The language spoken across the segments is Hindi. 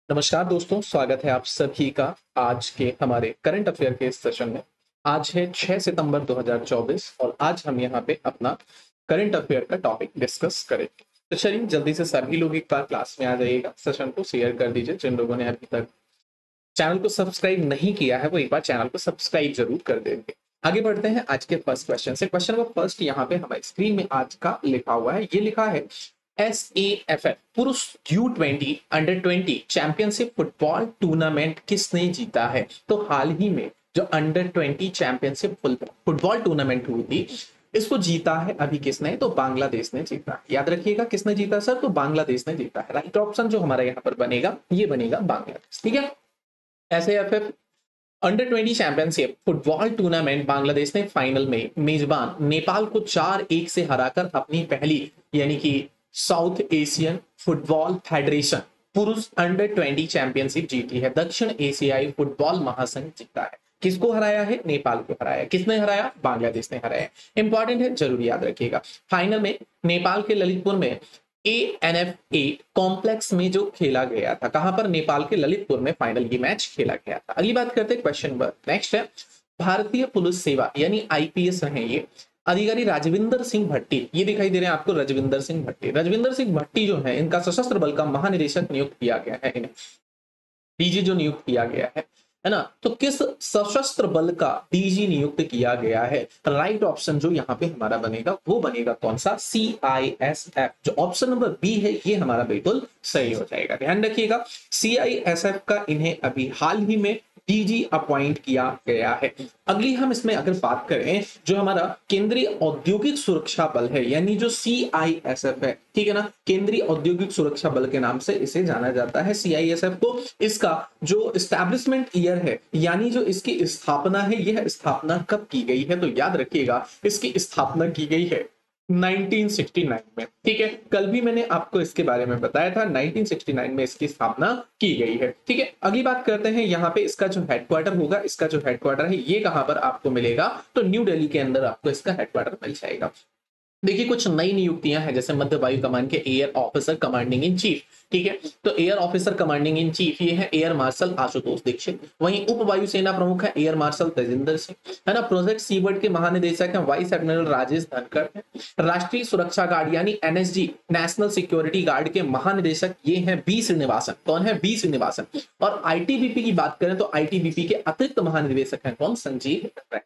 नमस्कार दोस्तों, स्वागत है आप सभी का आज के हमारे करंट अफेयर के इस सेशन में। आज है 6 सितंबर 2024 और आज हम यहाँ पे अपना करंट अफेयर का टॉपिक डिस्कस करेंगे। तो चलिए जल्दी से सभी लोग एक बार क्लास में आ जाइएगा, सेशन को शेयर कर दीजिए। जिन लोगों ने अभी तक चैनल को सब्सक्राइब नहीं किया है वो एक बार चैनल को सब्सक्राइब जरूर कर देंगे। आगे बढ़ते हैं आज के फर्स्ट क्वेश्चन से। क्वेश्चन नंबर फर्स्ट यहाँ पे हमारी स्क्रीन में आज का लिखा हुआ है। ये लिखा है SAFF पुरुष U20 under 20 championship football tournament किसने जीता है। तो हाल ही में जो अंडर 20 चैंपियनशिप फुटबॉल टूर्नामेंट हुई थी, इसको जीता है अभी किसने, तो बांग्लादेश ने जीता है। याद रखिएगा किसने जीता सर, तो बांग्लादेश ने जीता है। राइट ऑप्शन जो हमारा यहाँ पर बनेगा ये बनेगा बांग्लादेश। ठीक है, SAFF under 20 championship football tournament Bangladesh ने फाइनल में मेजबान नेपाल को 4-1 से हराकर अपनी पहली यानी कि साउथ एशियन फुटबॉल फेडरेशन पुरुष अंडर 20 चैंपियनशिप जीती है। दक्षिण एशियाई फुटबॉल महासंघ जीता है। किसको हराया है? नेपाल को हराया। किसने हराया? बांग्लादेश ने हराया। इंपॉर्टेंट है, जरूर याद रखिएगा। फाइनल में नेपाल के ललितपुर में ANF8 कॉम्प्लेक्स में जो खेला गया था, कहां पर? नेपाल के ललितपुर में फाइनल ये मैच खेला गया था। अगली बात करते हैं क्वेश्चन नंबर नेक्स्ट है। भारतीय पुलिस सेवा यानी IPS रहे ये अधिकारी राजविंदर सिंह भट्टी, ये दिखाई दे रहे हैं आपको रजविंदर सिंह भट्टी। रजविंदर सिंह भट्टी जो है इनका सशस्त्र बल का महानिदेशक नियुक्त किया गया है। इन्हें DG जो नियुक्त किया गया है ना, तो किस सशस्त्र बल का DG नियुक्त किया गया है? राइट ऑप्शन जो यहाँ पे हमारा बनेगा वो बनेगा कौन सा? CISF। जो ऑप्शन नंबर बी है ये हमारा बिल्कुल सही हो जाएगा। ध्यान रखिएगा, CISF का इन्हें अभी हाल ही में DG अपॉइंट किया गया है। अगली हम इसमें अगर बात करें, जो हमारा केंद्रीय औद्योगिक सुरक्षा बल है यानी जो CISF है, ठीक है ना, केंद्रीय औद्योगिक सुरक्षा बल के नाम से इसे जाना जाता है CISF को। इसका जो इस्टेब्लिशमेंट ईयर है यानी जो इसकी स्थापना है, यह स्थापना कब की गई है? तो याद रखिएगा इसकी स्थापना की गई है 1969 में। ठीक है, कल भी मैंने आपको इसके बारे में बताया था, 1969 में इसकी स्थापना की गई है। ठीक है, अगली बात करते हैं यहाँ पे इसका जो हेडक्वार्टर होगा, इसका जो हेडक्वार्टर है ये कहां पर आपको मिलेगा? तो न्यू दिल्ली के अंदर आपको इसका हेडक्वार्टर मिल जाएगा। देखिए कुछ नई नियुक्तियां हैं, जैसे मध्य वायु कमान के air officer commanding in chief. ठीक है, तो air officer commanding in chief ये है एयर मार्शल आशुतोष दीक्षित। वहीं उप वायुसेना प्रमुख है एयर मार्शल तेजिंदर सिंह, है ना। प्रोजेक्ट सीवर्ड के महानिदेशक हैं वाइस एडमिरल राजेश धनखड़ है। राष्ट्रीय सुरक्षा गार्ड यानी NSG नेशनल सिक्योरिटी गार्ड के महानिदेशक ये हैं बी श्रीनिवासन। कौन है? बी श्रीनिवासन। और ITBP की बात करें तो ITBP के अतिरिक्त महानिदेशक हैं कौन? संजीव रैना।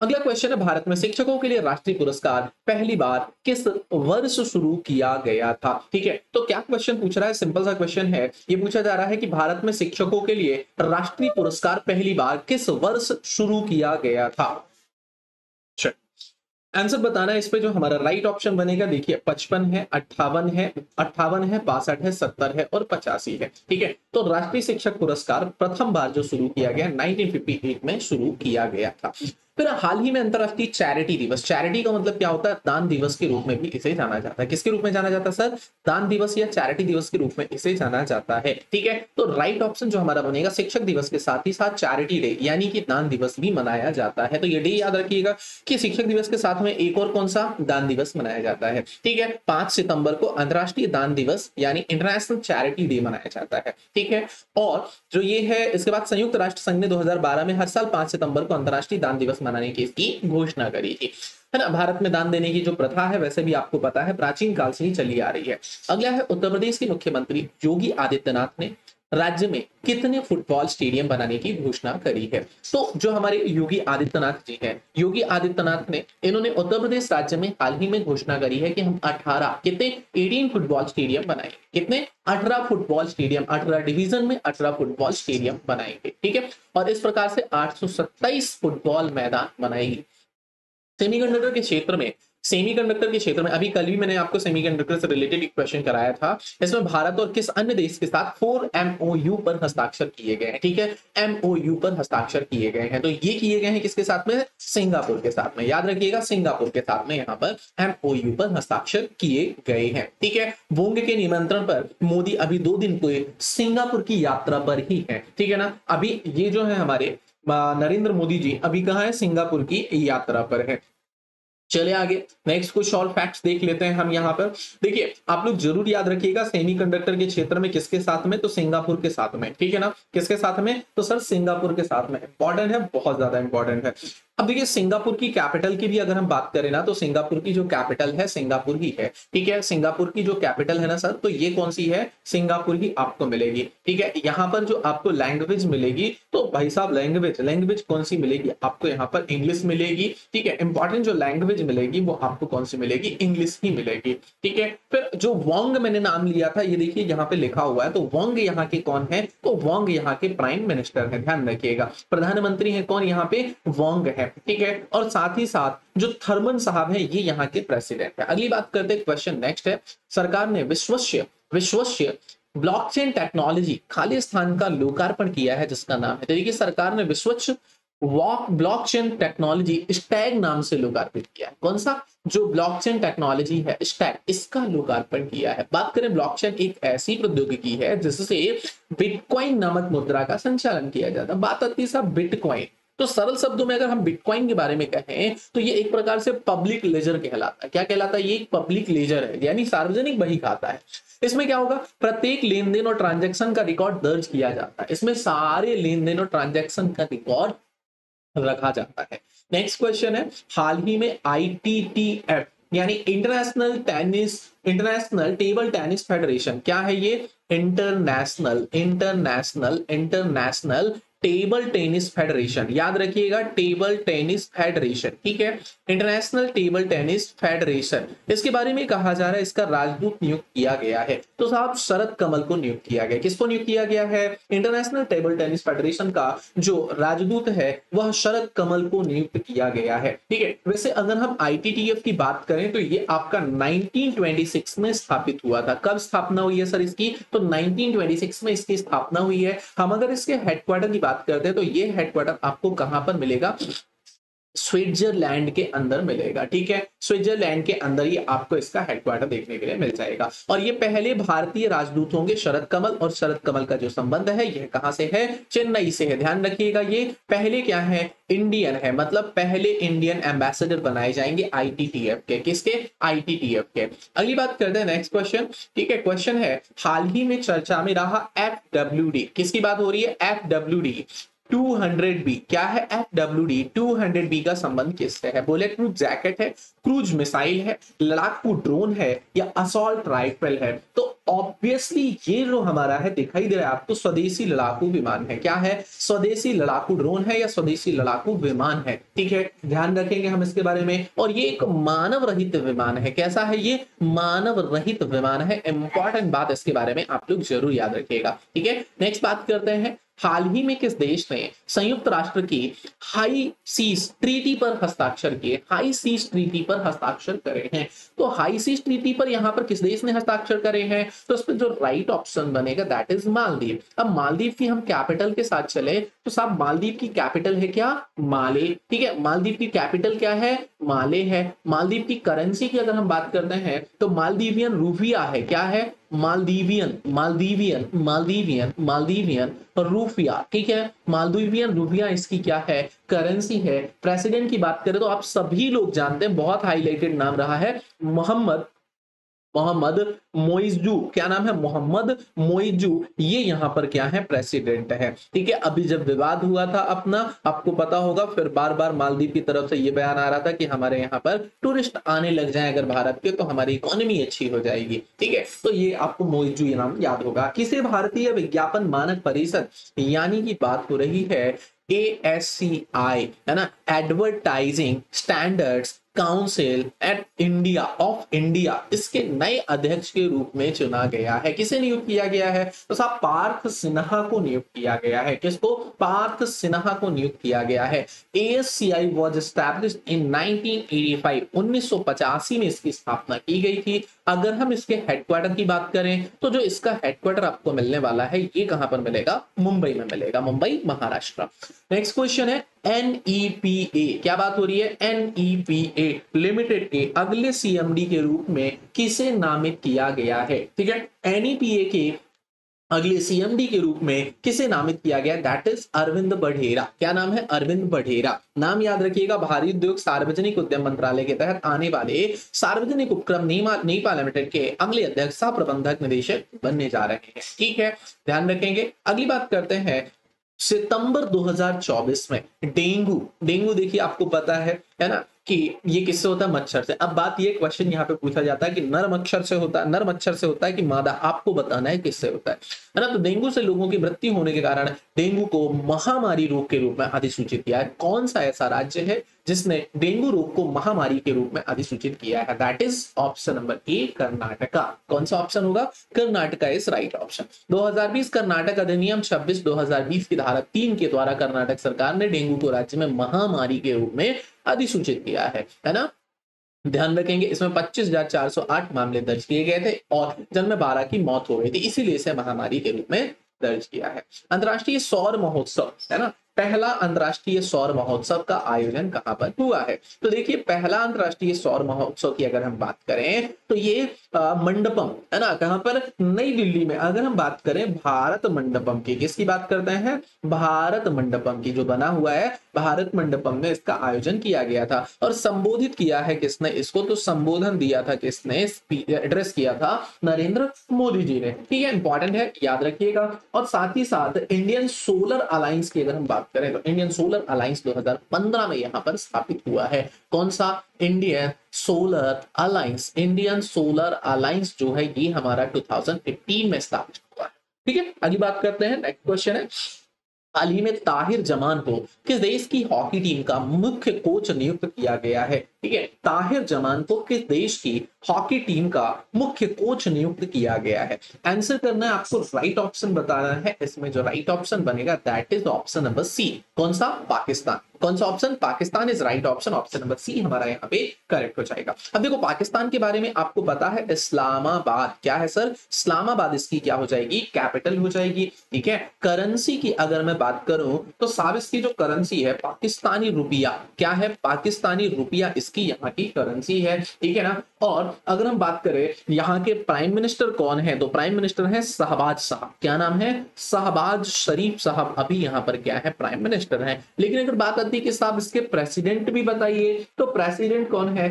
अगला क्वेश्चन है, भारत में शिक्षकों के लिए राष्ट्रीय पुरस्कार पहली बार किस वर्ष शुरू किया गया था? ठीक है, तो क्या क्वेश्चन पूछ रहा है? सिंपल सा क्वेश्चन है, ये पूछा जा रहा है कि भारत में शिक्षकों के लिए राष्ट्रीय पुरस्कार पहली बार किस वर्ष शुरू किया गया था। आंसर बताना है इस पे। जो हमारा राइट ऑप्शन बनेगा, देखिए 55 है, 58 है, 58 है, 62 है, 70 है और 85 है। ठीक है, तो राष्ट्रीय शिक्षक पुरस्कार प्रथम बार जो शुरू किया गया 1958 में शुरू किया गया था। फिर हाल ही में अंतरराष्ट्रीय चैरिटी दिवस, चैरिटी का मतलब क्या होता है? दान दिवस के रूप में भी इसे जाना जाता है। किसके रूप में जाना जाता है सर? दान दिवस या चैरिटी दिवस के रूप में इसे जाना जाता है। ठीक है, तो राइट ऑप्शन जो हमारा बनेगा, शिक्षक दिवस के साथ ही साथ चैरिटी डे यानी कि दान दिवस भी मनाया जाता है। तो ये डे याद रखिएगा कि शिक्षक दिवस के साथ में एक और कौन सा दान दिवस मनाया जाता है। ठीक है, 5 सितंबर को अंतरराष्ट्रीय दान दिवस यानी इंटरनेशनल चैरिटी डे मनाया जाता है। ठीक है, और जो ये है इसके बाद संयुक्त राष्ट्र संघ ने 2012 में हर साल 5 सितंबर को अंतरराष्ट्रीय दान दिवस मनाने की इसकी घोषणा करी थी, है ना। भारत में दान देने की जो प्रथा है वैसे भी आपको पता है प्राचीन काल से ही चली आ रही है। अगला है, उत्तर प्रदेश के मुख्यमंत्री योगी आदित्यनाथ ने राज्य में कितने फुटबॉल स्टेडियम बनाने की घोषणा करी है? तो जो हमारे योगी आदित्यनाथ जी हैं, योगी आदित्यनाथ ने इन्होंने उत्तर प्रदेश राज्य में हाल ही में घोषणा करी है कि हम 18 कितने 18 फुटबॉल स्टेडियम बनाएंगे। कितने? 18 फुटबॉल स्टेडियम, 18 डिवीजन में 18 फुटबॉल स्टेडियम बनाएंगे। ठीक है, और इस प्रकार से 827 फुटबॉल मैदान बनाएगी। सेमीकंडक्टर के क्षेत्र में, सेमीकंडक्टर के क्षेत्र में अभी कल भी मैंने आपको सेमीकंडक्टर से रिलेटेड एक क्वेश्चन कराया था। इसमें भारत और किस अन्य देश के साथ 4 MOU पर हस्ताक्षर किए गए हैं? ठीक है, MOU पर हस्ताक्षर किए गए हैं। तो ये किए गए हैं किसके साथ में? सिंगापुर के साथ में। याद रखिएगा, सिंगापुर के साथ में यहाँ पर MOU पर हस्ताक्षर किए गए हैं। ठीक है, वोंग के निमंत्रण पर मोदी अभी 2 दिन को सिंगापुर की यात्रा पर ही है। ठीक है ना, अभी ये जो है हमारे नरेंद्र मोदी जी अभी कहाँ है? सिंगापुर की यात्रा पर है। चले आगे, नेक्स्ट कुछ और फैक्ट्स देख लेते हैं हम यहाँ पर। देखिए, आप लोग जरूर याद रखिएगा सेमीकंडक्टर के क्षेत्र में किसके साथ में, तो सिंगापुर के साथ में, ठीक है ना। किसके साथ में, तो सर सिंगापुर के साथ में। इंपॉर्टेंट है, बहुत ज्यादा इंपॉर्टेंट है। अब देखिए, सिंगापुर की कैपिटल की भी अगर हम बात करें ना, तो सिंगापुर की जो कैपिटल है सिंगापुर ही है, ठीक है। सिंगापुर की जो कैपिटल है ना सर, तो ये कौन सी है, सिंगापुर ही आपको मिलेगी, ठीक है। यहाँ पर जो आपको लैंग्वेज मिलेगी, तो भाई साहब लैंग्वेज लैंग्वेज कौन सी मिलेगी आपको, यहाँ पर इंग्लिश मिलेगी, ठीक है। इंपॉर्टेंट जो लैंग्वेज मिलेगी वो आपको कौन सी मिलेगी, इंग्लिश ही मिलेगी, ठीक है। फिर जो वोंग मैंने नाम लिया था, ये देखिए यहाँ पे लिखा हुआ है, तो वोंग यहाँ के कौन है, तो वोंग यहाँ के प्राइम मिनिस्टर है, ध्यान रखिएगा। प्रधानमंत्री है कौन, यहाँ पे वोंग है, ठीक है। और साथ ही साथ जो थर्मन साहब है, ये यहाँ के प्रेसिडेंट है। अगली बात करते हैं, क्वेश्चन नेक्स्ट है, सरकार ने विश्वस्य ब्लॉकचेन टेक्नोलॉजी खाली स्थान का लोकार्पण किया है, जिसका नाम है, देखिए सरकार ने विश्वस्य ब्लॉकचेन टेक्नोलॉजी स्टैग नाम से लोकार्पित किया है। कौन सा, जो ब्लॉकचेन टेक्नोलॉजी है स्टैग, इसका लोकार्पण किया है। बात करें, ब्लॉकचेन एक ऐसी प्रौद्योगिकी है जिससे बिटकॉइन नामक मुद्रा का संचालन किया जाता है। बात आती है साहब बिटकॉइन, तो सरल शब्दों में अगर हम बिटकॉइन के बारे में कहें, तो ये एक प्रकार से पब्लिक लेजर कहलाता है। क्या कहलाता है, ये एक पब्लिक लेजर है, यानी सार्वजनिक बही खाता है। इसमें क्या होगा, प्रत्येक लेन देन और ट्रांजैक्शन का रिकॉर्ड दर्ज किया जाता है। इसमें सारे लेन देन और ट्रांजैक्शन का रिकॉर्ड रखा जाता है। नेक्स्ट क्वेश्चन है, हाल ही में ITTF यानी इंटरनेशनल टेबल टेनिस फेडरेशन, क्या है ये, इंटरनेशनल टेबल टेनिस फेडरेशन, याद रखिएगा टेबल टेनिस फेडरेशन, ठीक है। इंटरनेशनल टेबल टेनिस फेडरेशन, इसके बारे में कहा जा रहा है इसका राजदूत नियुक्त किया गया है, तो साहब शरद कमल को नियुक्त किया गया। किसको नियुक्त किया गया है, इंटरनेशनल टेबल टेनिस फेडरेशन का जो राजदूत है वह शरद कमल को नियुक्त किया गया है, ठीक है। वैसे अगर हम ITTF की बात करें, तो ये आपका 1926 में स्थापित हुआ था। कब स्थापना हुई है सर इसकी, तो 1926 में इसकी स्थापना हुई है। हम अगर इसके हेडक्वार्टर की बात करते हैं, तो ये हेडक्वार्टर आपको कहां पर मिलेगा, स्विट्जरलैंड के अंदर मिलेगा, ठीक है। स्विट्जरलैंड के अंदर ही आपको इसका हेडक्वार्टर देखने के लिए मिल जाएगा। और ये पहले भारतीय राजदूत होंगे शरद कमल, और शरद कमल का जो संबंध है यह कहां से है, चेन्नई से है। ध्यान रखिएगा, ये पहले क्या है, इंडियन है, मतलब पहले इंडियन एम्बेसडर बनाए जाएंगे ITTF के, किसके, ITTF के। अगली बात करते हैं, नेक्स्ट क्वेश्चन, ठीक है। क्वेश्चन है, हाल ही में चर्चा में रहा FWD, किसकी बात हो रही है, FWD 200B, क्या है FWD 200B का संबंध किससे है, बुलेट प्रूफ जैकेट है, क्रूज मिसाइल है, लड़ाकू ड्रोन है, या असॉल्ट राइफल है। तो ऑब्वियसली ये जो हमारा है दिखाई दे रहा है आपको, स्वदेशी लड़ाकू विमान है। क्या है, स्वदेशी लड़ाकू ड्रोन है या स्वदेशी लड़ाकू विमान है, ठीक है। ध्यान रखेंगे हम इसके बारे में। और ये एक मानव रहित विमान है, कैसा है ये, मानव रहित विमान है। इंपॉर्टेंट बात इसके बारे में आप लोग जरूर याद रखिएगा, ठीक है। नेक्स्ट बात करते हैं, हाल ही में किस देश ने संयुक्त राष्ट्र की हाई सीज ट्रीटी पर हस्ताक्षर किए, हाई सीज ट्रीटी पर हस्ताक्षर करे हैं। तो हाई सीज ट्रीटी पर यहां पर किस देश ने हस्ताक्षर करे हैं, तो इस पर जो राइट ऑप्शन बनेगा दैट इज मालदीव। अब मालदीव की हम कैपिटल के साथ चले, तो साहब मालदीव की कैपिटल है क्या, माले, ठीक है। मालदीव की कैपिटल क्या है, माले है। मालदीव की करेंसी की अगर हम बात करते हैं, तो मालदीवियन रूपिया है, क्या है, मालदीवियन रूपिया, ठीक है। मालदीवियन रूपिया इसकी क्या है, करेंसी है। प्रेसिडेंट की बात करें तो आप सभी लोग जानते हैं, बहुत हाईलाइटेड नाम रहा है, मोहम्मद मोइजू, क्या नाम है, मोहम्मद मोइजू, ये यहाँ पर क्या है, प्रेसिडेंट है, ठीक है। अभी जब विवाद हुआ था अपना, आपको पता होगा, फिर बार बार मालदीव की तरफ से ये बयान आ रहा था कि हमारे यहाँ पर टूरिस्ट आने लग जाए अगर भारत के, तो हमारी इकोनॉमी अच्छी हो जाएगी, ठीक है। तो ये आपको मोइजू ये नाम याद होगा। किसे भारतीय विज्ञापन मानक परिषद यानी कि बात हो रही है ASCI, है ना, advertising standards council at India of India, इसके नए अध्यक्ष के रूप में चुना गया है। किसे नियुक्त किया गया है, तो साहब पार्थ सिन्हा को नियुक्त किया गया है। किसको, पार्थ सिन्हा को नियुक्त किया गया है। ASCI was established in 1985, 1985 में इसकी स्थापना की गई थी। अगर हम इसके हेडक्वार्टर की बात करें, तो जो इसका हेडक्वार्टर आपको मिलने वाला है ये कहां पर मिलेगा, मुंबई में मिलेगा, मुंबई महाराष्ट्र। नेक्स्ट क्वेश्चन है, NEPA, क्या बात हो रही है, NEPA लिमिटेड के अगले CMD के रूप में किसे नामित किया गया है, ठीक है। NEPA के अगले सीएमडी के रूप में किसे नामित किया गया? That is Arvind Badhera. क्या नाम है? अरविंद बढेरा। नाम याद रखिएगा, भारी उद्योग सार्वजनिक उद्यम मंत्रालय के तहत आने वाले सार्वजनिक उपक्रम नेपाल लिमिटेड के अगले अध्यक्ष सह प्रबंधक निदेशक बनने जा रहे हैं। ठीक है, ध्यान रखेंगे। अगली बात करते हैं सितंबर 2024 में डेंगू। डेंगू देखिए आपको पता है ना कि ये किससे होता है? मच्छर से। अब बात ये क्वेश्चन यहाँ पे पूछा जाता है कि नर मच्छर से होता है, नर मच्छर से होता है कि मादा? आपको बताना है किससे होता है ना। तो डेंगू से लोगों की मृत्यु होने के कारण डेंगू को महामारी रोग के रूप में अधिसूचित किया है। कौन सा ऐसा राज्य है जिसने डेंगू रोग को महामारी के रूप में अधिसूचित किया है? That is option number A, Karnataka. कौन सा ऑप्शन होगा? Karnataka is right option. 2020 Karnataka अधिनियम 26/2020 की धारा 3 के द्वारा कर्नाटक सरकार ने डेंगू को राज्य में महामारी के रूप में अधिसूचित किया है ना। ध्यान रखेंगे, इसमें 25,408 मामले दर्ज किए गए थे और जिनमें 12 की मौत हो गई थी, इसीलिए इसे महामारी के रूप में दर्ज किया है। अंतर्राष्ट्रीय सौर महोत्सव है ना, पहला अंतर्राष्ट्रीय सौर महोत्सव का आयोजन कहां पर हुआ है? तो देखिए, पहला अंतर्राष्ट्रीय सौर महोत्सव की अगर हम बात करें तो ये मंडपम है ना, कहां पर? नई दिल्ली में। अगर हम बात करें भारत मंडपम की, किसकी बात करते हैं? भारत मंडपम की, जो बना हुआ है भारत मंडपम में, इसका आयोजन किया गया था। और संबोधित किया है किसने इसको? तो संबोधन दिया था किसने? एड्रेस किया था नरेंद्र मोदी जी ने। ठीक है, इंपॉर्टेंट है, याद रखिएगा। और साथ ही साथ इंडियन सोलर अलायंस की अगर हम बात करें तो इंडियन सोलर अलायंस 2015 में यहां पर स्थापित हुआ है। कौन सा? Indian solar alliance. Indian solar alliance जो है ये हमारा 2018 में स्थापित हुआ है। ठीक है, अगली बात करते हैं। नेक्स्ट क्वेश्चन है, हाल ही में ताहिर जमान को किस देश की हॉकी टीम का मुख्य कोच नियुक्त किया गया है? ठीक है, ताहिर जमान को किस देश की हॉकी टीम का मुख्य कोच नियुक्त किया गया है? आंसर करना है आपको, राइट ऑप्शन बताना है। इसमें जो राइट ऑप्शन बनेगा that is option number C. कौन सा? पाकिस्तान। कौन सा option? Pakistan is right option. Option number C हमारा यहाँ पे करेक्ट हो जाएगा। अब देखो, पाकिस्तान के बारे में आपको पता है, इस्लामाबाद। क्या है सर? इस्लामाबाद इसकी क्या हो जाएगी? कैपिटल हो जाएगी। ठीक है, करेंसी की अगर मैं बात करूं तो साहब इसकी जो करेंसी है पाकिस्तानी रुपया। क्या है? पाकिस्तानी रुपया इसकी यहाँ की करेंसी है। ठीक है ना। और अगर हम बात करें यहाँ के प्राइम मिनिस्टर कौन है, तो प्राइम मिनिस्टर है शहबाज साहब। क्या नाम है? शहबाज शरीफ साहब अभी यहाँ पर क्या है? प्राइम मिनिस्टर है। लेकिन अगर बात आती है कि साहब इसके प्रेसिडेंट भी बताइए, तो प्रेसिडेंट कौन है?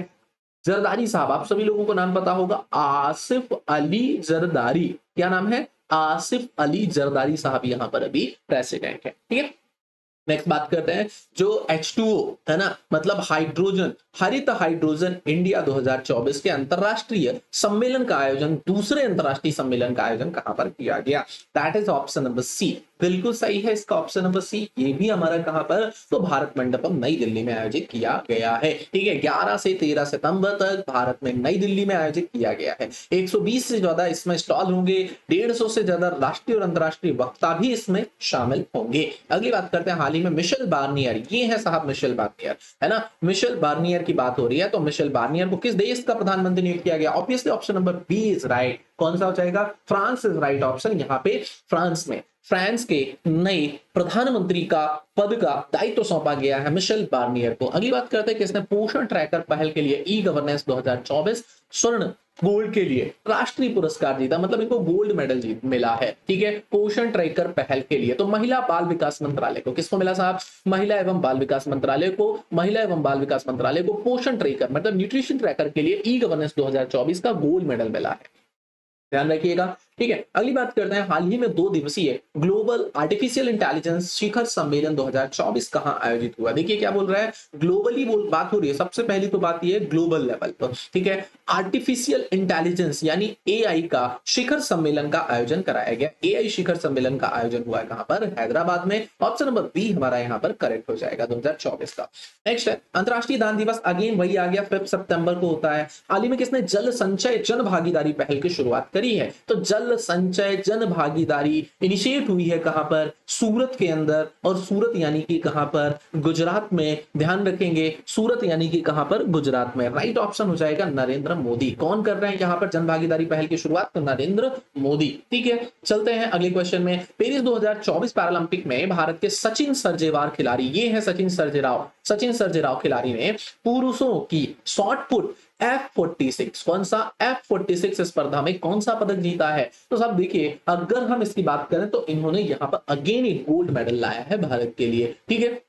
जरदारी साहब। आप सभी लोगों को नाम पता होगा, आसिफ अली जरदारी। क्या नाम है? आसिफ अली जरदारी साहब यहाँ पर अभी प्रेसिडेंट है। ठीक है, नेक्स्ट बात करते हैं, जो H2O है ना, मतलब हाइड्रोजन, हरित हाइड्रोजन इंडिया 2024 के अंतरराष्ट्रीय सम्मेलन का आयोजन, दूसरे अंतरराष्ट्रीय सम्मेलन का आयोजन कहां पर किया गया? That is option number C. बिल्कुल सही है इसका ऑप्शन नंबर सी। ये भी हमारा कहां पर? तो भारत मंडपम नई दिल्ली में आयोजित किया गया है। ठीक है, 11 से 13 सितंबर तक भारत में नई दिल्ली में आयोजित किया गया है। 120 से ज्यादा इसमें स्टॉल होंगे, 150 से ज्यादा राष्ट्रीय और अंतरराष्ट्रीय वक्ता भी इसमें शामिल होंगे। अगली बात करते हैं, हाल ही में मिशेल बार्नियर, ये है साहब मिशेल बार्नियर है ना, मिशेल बार्नियर की बात हो रही है। तो मिशेल बार्नियर को किस देश का प्रधानमंत्री नियुक्त किया गया? Obviously option number B is right. कौन सा हो जाएगा? France is right option. यहाँ पे फ्रांस में फ्रांस के नए प्रधानमंत्री का पद का दायित्व सौंपा गया है मिशेल बार्नियर को। अगली बात करते हैं, किसने पोषण ट्रैकर पहल के लिए ई गवर्नेंस 2024 स्वर्ण गोल्ड के लिए राष्ट्रीय पुरस्कार जीता, मतलब इनको गोल्ड मेडल मिला है। ठीक है, पोषण ट्रैकर पहल के लिए। तो महिला बाल विकास मंत्रालय को, किसको मिला साहब? महिला एवं बाल विकास मंत्रालय को। महिला एवं बाल विकास मंत्रालय को पोषण ट्रैकर मतलब न्यूट्रिशन ट्रैकर के लिए ई गवर्नेंस 2024 का गोल्ड मेडल मिला है। ध्यान रखिएगा। ठीक है, अगली बात करते हैं, हाल ही में 2 दिवसीय ग्लोबल आर्टिफिशियल इंटेलिजेंस शिखर सम्मेलन 2024 कहां आयोजित हुआ? देखिए क्या बोल रहा है, ग्लोबली बात हो रही है। सबसे पहली तो बात ये है ग्लोबल लेवल पर। ठीक है, आर्टिफिशियल इंटेलिजेंस यानी एआई का शिखर सम्मेलन का आयोजन कराया गया। एआई शिखर सम्मेलन का आयोजन हुआ है कहां पर? हैदराबाद में। ऑप्शन नंबर बी हमारा यहाँ पर करेक्ट हो जाएगा 2024 का। नेक्स्ट है अंतरराष्ट्रीय दान दिवस, अगेन वही आ गया, 5 सितंबर को होता है। हाल ही में किसने जल संचय जन भागीदारी पहल की शुरुआत करी है? तो जल संचय जन भागीदारी इनिशिएट हुई है कहां पर? सूरत के अंदर। और सूरत यानी कि कहां पर? गुजरात में। ध्यान रखेंगे, सूरत यानी कि कहां पर? गुजरात में। राइट ऑप्शन हो जाएगा नरेंद्र मोदी। कौन कर रहे हैं यहां पर जन भागीदारी पहल की शुरुआत? तो नरेंद्र मोदी। ठीक है, चलते हैं अगले क्वेश्चन में। पेरिस 2024 पैरालंपिक में भारत के सचिन सर्जेवार खिलाड़ी, ये है सचिन सर्जेराव। सचिन सर्जेराव खिलाड़ी ने पुरुषों की शॉर्ट पुट F46। कौन सा? F46 स्पर्धा में कौन सा पदक जीता है? तो साहब देखिए, अगर हम इसकी बात करें तो इन्होंने यहाँ पर अगेन एक गोल्ड मेडल लाया है भारत के लिए। ठीक है,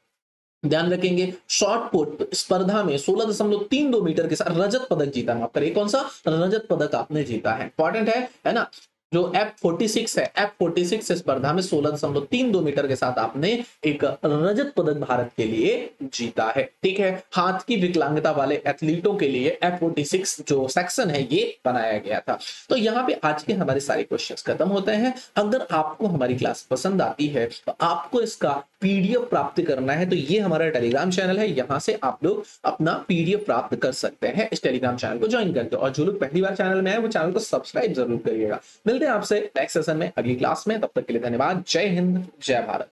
ध्यान रखेंगे, शॉर्ट पुट स्पर्धा में 16.32 मीटर के साथ रजत पदक जीता। माफ करिए, कौन सा? रजत पदक आपने जीता है। इंपॉर्टेंट है ना? जो F46 है, F46 स्पर्धा में 16.32 मीटर के साथ आपने एक रजत पदक भारत के लिए जीता है। ठीक है, हाथ की विकलांगता वाले एथलीटों के लिए F46 जो सेक्शन है ये बनाया गया था। तो यहाँ पे आज के हमारे सारे क्वेश्चंस खत्म होते हैं। अगर आपको हमारी क्लास पसंद आती है तो आपको इसका पीडीएफ प्राप्त करना है तो ये हमारा टेलीग्राम चैनल है, यहां से आप लोग अपना पीडीएफ प्राप्त कर सकते हैं इस टेलीग्राम चैनल को ज्वाइन करके। और जो लोग पहली बार चैनल में है वो चैनल को सब्सक्राइब जरूर करिएगा। मिलते हैं आपसे नेक्स्ट सेशन में, अगली क्लास में। तब तक के लिए धन्यवाद। जय हिंद, जय भारत।